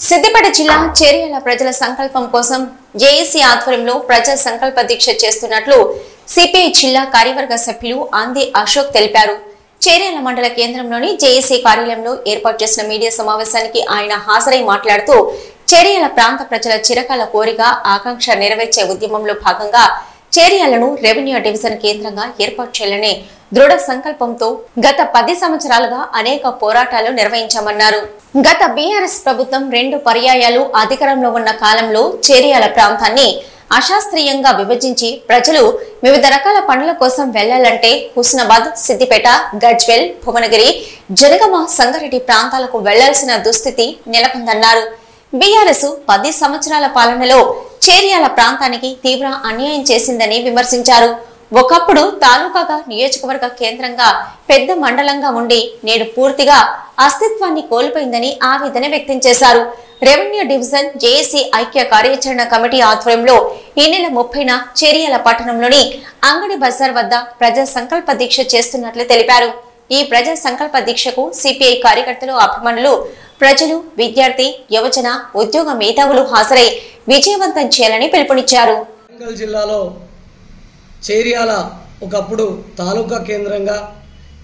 సిద్దిపేట జిల్లా చేర్యాల ప్రజల సంకల్పం కోసం జేఏసీ ఆధ్వర్యంలో ప్రజా సంకల్ప దీక్ష చేస్తున్నట్లు సిపిఐ జిల్లా కార్యవర్గ సభ్యులు అంది అశోక్ తెలిపారు. చేర్యాల మండల కేంద్రంలోని జేఏసీ కార్యాలయంలో ఏర్పాటు చేసిన మీడియా సమావేశానికి ఆయన హాజరై మాట్లాడుతూ చేర్యాల ప్రాంత ప్రజల చిరకాల కోరిక ఆకాంక్ష నెరవేర్చే ఉద్యమంలో భాగంగా చేర్యాలను రెవెన్యూ డివిజన్ కేంద్రంగా ఏర్పాటు చేయాలనే దృఢ సంకల్పంతో గత 10 సంవత్సరాలుగా అనేక పోరాటాలు నిర్వహించామన్నారు. గత బీఆర్ఎస్ ప్రభుత్వం 2 పర్యాయాలు అధికారంలో ఉన్న కాలంలో చేర్యాల ప్రాంతాన్ని అశాస్త్రీయంగా విభజించి ప్రజలు వివిధ రకాల పనుల కోసం వెళ్లాలంటే హుస్నాబాద్, సిద్దిపేట, గజ్వేల్, భువనగిరి, జనగామ, సంగారెడ్డి ప్రాంతాలకు వెళ్లాల్సిన దుస్థితి నెలకొందన్నారు. బీఆర్ఎస్ 10 సంవత్సరాల పాలనలో చేర్యాల ప్రాంతానికి తీవ్ర అన్యాయం చేసిందని విమర్శించారు. ఒకప్పుడు తాలూకాగా నియోజకవర్గ కేంద్రంగా పెద్ద మండలంగా ఉండి నేడు పూర్తిగా అస్తిత్వాన్ని కోల్పోయిందని ఆవేదన వ్యక్తం చేశారు. రెవెన్యూ డివిజన్ జేఏసీ ఐక్య కార్యాచరణ కమిటీ ఆధ్వర్యంలో ఈ నెల 30న చేర్యాల పట్టణంలోని అంగడి బజార్ వద్ద ప్రజా సంకల్ప దీక్ష చేస్తున్నట్లు తెలిపారు. ఈ ప్రజా సంకల్ప దీక్షకు సిపిఐ కార్యకర్తలు, అభిమానులు, ప్రజలు, విద్యార్థి, యువజన, ఉద్యోగ మేధావులు హాజరై విజయవంతం చేయాలని పిలుపునిచ్చారు. జిల్లాలో చేర్యాల ఒకప్పుడు తాలూకా కేంద్రంగా,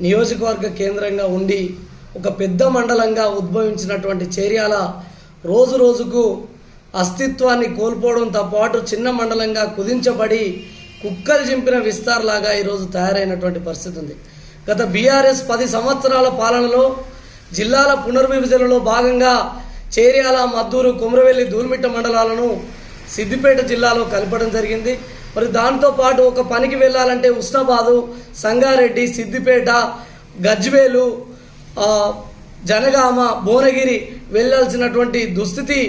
నియోజకవర్గ కేంద్రంగా ఉండి ఒక పెద్ద మండలంగా ఉద్భవించినటువంటి చేర్యాల రోజు రోజుకు అస్తిత్వాన్ని కోల్పోవడంతో పాటు చిన్న మండలంగా కుదించబడి కుక్కలు చింపిన విస్తార్లాగా ఈరోజు తయారైనటువంటి పరిస్థితి ఉంది. గత బీఆర్ఎస్ 10 సంవత్సరాల పాలనలో జిల్లాల పునర్విభజనలో భాగంగా చేర్యాల, మద్దూరు, కొమరవెల్లి, దూల్మిట్ట మండలాలను సిద్దిపేట జిల్లాలో కలపడం జరిగింది. మరి దాంతో పాటు ఒక పనికి వెళ్ళాలంటే హుస్నాబాదు, సంగారెడ్డి, సిద్దిపేట, గజ్వేలు, జనగామ, భువనగిరి వెళ్లాల్సినటువంటి దుస్థితి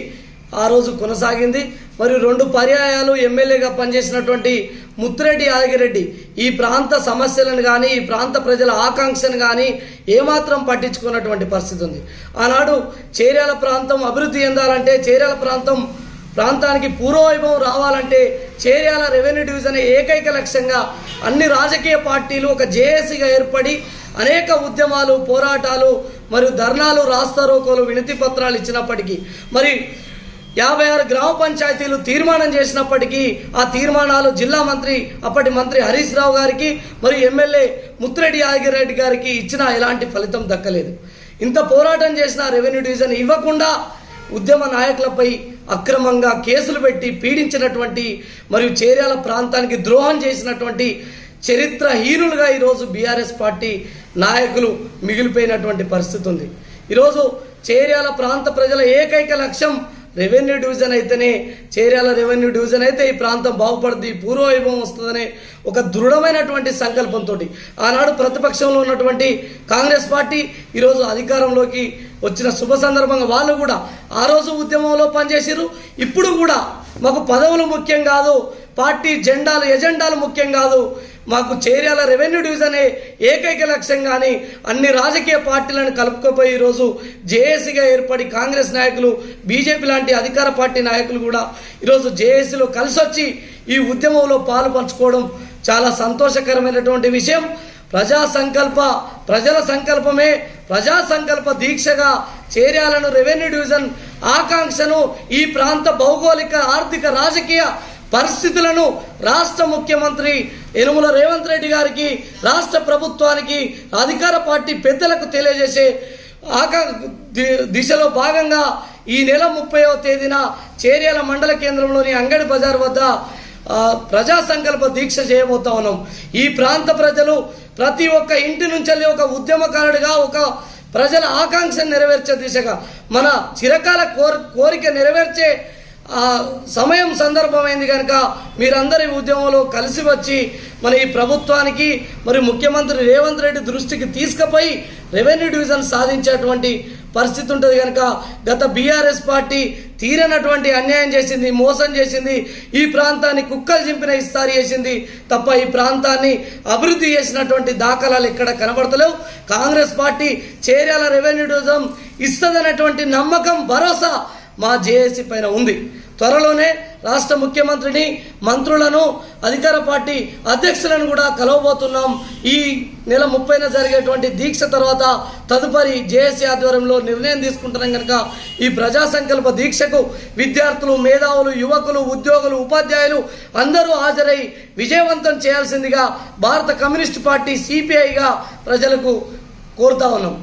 ఆ రోజు కొనసాగింది. మరియు 2 పర్యాయాలు ఎమ్మెల్యేగా పనిచేసినటువంటి ముత్తిరెడ్డి యాదగిరెడ్డి ఈ ప్రాంత సమస్యలను కానీ, ఈ ప్రాంత ప్రజల ఆకాంక్షను కానీ ఏమాత్రం పట్టించుకున్నటువంటి పరిస్థితి ఉంది. ఆనాడు చేర్యాల ప్రాంతం అభివృద్ధి చెందాలంటే, చేర్యాల ప్రాంతానికి పూర్వవైభవం రావాలంటే చేర్యాల రెవెన్యూ డివిజన్ ఏకైక లక్ష్యంగా అన్ని రాజకీయ పార్టీలు ఒక జేఏసీగా ఏర్పడి అనేక ఉద్యమాలు, పోరాటాలు మరియు ధర్నాలు, రాస్తారోకోలు, వినతి పత్రాలు ఇచ్చినప్పటికీ, మరి 56 గ్రామ పంచాయతీలు తీర్మానం చేసినప్పటికీ ఆ తీర్మానాలు జిల్లా మంత్రి, అప్పటి మంత్రి హరీష్ రావు గారికి మరియు ఎమ్మెల్యే ముత్తిరెడ్డి యాదగిరెడ్డి గారికి ఇచ్చినా ఎలాంటి ఫలితం దక్కలేదు. ఇంత పోరాటం చేసిన రెవెన్యూ డివిజన్ ఇవ్వకుండా ఉద్యమ నాయకులపై అక్రమంగా కేసులు పెట్టి పీడించినటువంటి మరియు చేర్యాల ప్రాంతానికి ద్రోహం చేసినటువంటి చరిత్రహీనులుగా ఈరోజు బీఆర్ఎస్ పార్టీ నాయకులు మిగిలిపోయినటువంటి పరిస్థితి ఉంది. ఈరోజు చేర్యాల ప్రాంత ప్రజల ఏకైక లక్ష్యం రెవెన్యూ డివిజన్ అయితేనే, చేర్యాల రెవెన్యూ డివిజన్ అయితే ఈ ప్రాంతం బాగుపడుతుంది, పూర్వవైభవం వస్తుందనే ఒక దృఢమైనటువంటి సంకల్పంతో ఆనాడు ప్రతిపక్షంలో ఉన్నటువంటి కాంగ్రెస్ పార్టీ ఈరోజు అధికారంలోకి వచ్చిన శుభ సందర్భంగా వాళ్ళు కూడా ఆ రోజు ఉద్యమంలో పనిచేసారు. ఇప్పుడు కూడా మాకు పదవులు ముఖ్యం కాదు, పార్టీ జెండాలు, ఎజెండాలు ముఖ్యం కాదు, మాకు చేర్యాల రెవెన్యూ డివిజనే ఏకైక లక్ష్యం కానీ అన్ని రాజకీయ పార్టీలను కలుపుకోపోయి ఈరోజు జేఏసీగా ఏర్పడి కాంగ్రెస్ నాయకులు, బీజేపీ లాంటి అధికార పార్టీ నాయకులు కూడా ఈరోజు జేఏసీలో కలిసి వచ్చి ఈ ఉద్యమంలో పాలు పంచుకోవడం చాలా సంతోషకరమైనటువంటి విషయం. ప్రజల సంకల్పమే ప్రజా సంకల్ప దీక్షగా చేర్యాలను రెవెన్యూ డివిజన్ ఆకాంక్షను, ఈ ప్రాంత భౌగోళిక, ఆర్థిక, రాజకీయ పరిస్థితులను రాష్ట్ర ముఖ్యమంత్రి యనుమల రేవంత్ రెడ్డి గారికి, రాష్ట్ర ప్రభుత్వానికి, అధికార పార్టీ పెద్దలకు తెలియజేసే దిశలో భాగంగా ఈ నెల 30వ తేదీన చేర్యాల మండల కేంద్రంలోని అంగడి బజార్ వద్ద ప్రజా సంకల్ప దీక్ష చేయబోతా ఉన్నాం. ఈ ప్రాంత ప్రజలు ప్రతి ఒక్క ఇంటి నుంచి ఒక ఉద్యమకారుడిగా, ఒక ప్రజల ఆకాంక్షను నెరవేర్చే దిశగా, మన చిరకాల కోరిక నెరవేర్చే సమయం సందర్భమైంది కనుక మీరందరి ఉద్యమంలో కలిసి వచ్చి మన ఈ ప్రభుత్వానికి మరి ముఖ్యమంత్రి రేవంత్ రెడ్డి దృష్టికి తీసుకుపోయి రెవెన్యూ డివిజన్ సాధించేటువంటి పరిస్థితి ఉంటుంది. కనుక గత బీఆర్ఎస్ పార్టీ తీరనటువంటి అన్యాయం చేసింది, మోసం చేసింది, ఈ ప్రాంతాన్ని కుక్కలు చింపిన ఇస్తారి చేసింది తప్ప ఈ ప్రాంతాన్ని అభివృద్ధి చేసినటువంటి దాఖలాలు ఎక్కడ కనబడతలేవు. Congress party Cheriyal revenue division ఇస్తుందన్నటువంటి నమ్మకం, భరోసా మా జేఏసీ పైన ఉంది. త్వరలోనే రాష్ట్ర ముఖ్యమంత్రిని, మంత్రులను, అధికార పార్టీ అధ్యక్షులను కూడా కలవబోతున్నాం. ఈ నెల 30న జరిగేటువంటి దీక్ష తర్వాత తదుపరి జేఏసీ ఆధ్వర్యంలో నిర్ణయం తీసుకుంటున్నాం. కనుక ఈ ప్రజా సంకల్ప దీక్షకు విద్యార్థులు, మేధావులు, యువకులు, ఉద్యోగులు, ఉపాధ్యాయులు అందరూ హాజరై విజయవంతం చేయాల్సిందిగా భారత కమ్యూనిస్టు పార్టీ సిపిఐగా ప్రజలకు కోరుతా ఉన్నాం.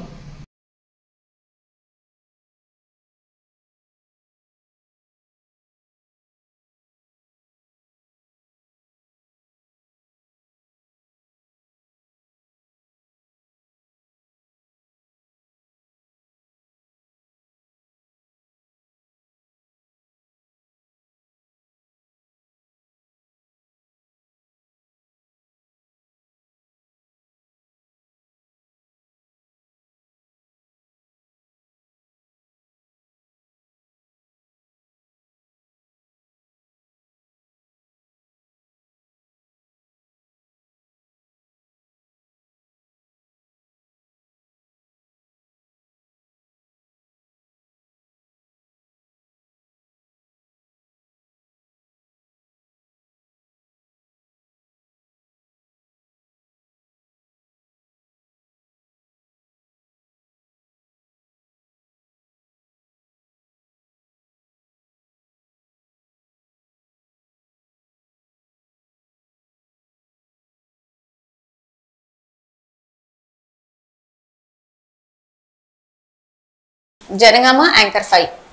జనగామ యాంకర్ 5